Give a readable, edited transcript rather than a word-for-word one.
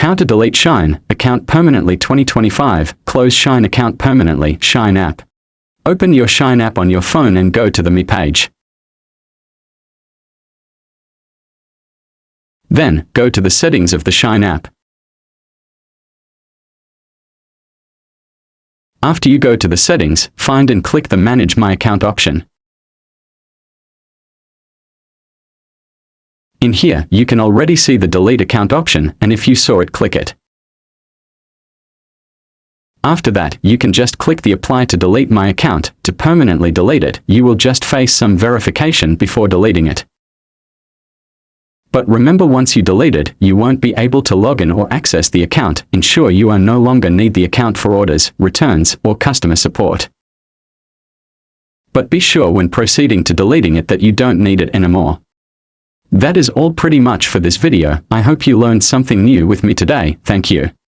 How to delete Shein account permanently 2025. Close Shein account permanently. Shein app. Open your Shein app on your phone and go to the Me page. Then, go to the settings of the Shein app. After you go to the settings, find and click the Manage My Account option. In here, you can already see the Delete Account option, and if you saw it, click it. After that, you can just click the Apply to delete my account. To permanently delete it, you will just face some verification before deleting it. But remember, once you delete it, you won't be able to log in or access the account. Ensure you are no longer need the account for orders, returns, or customer support. But be sure when proceeding to deleting it that you don't need it anymore. That is all pretty much for this video. I hope you learned something new with me today. Thank you.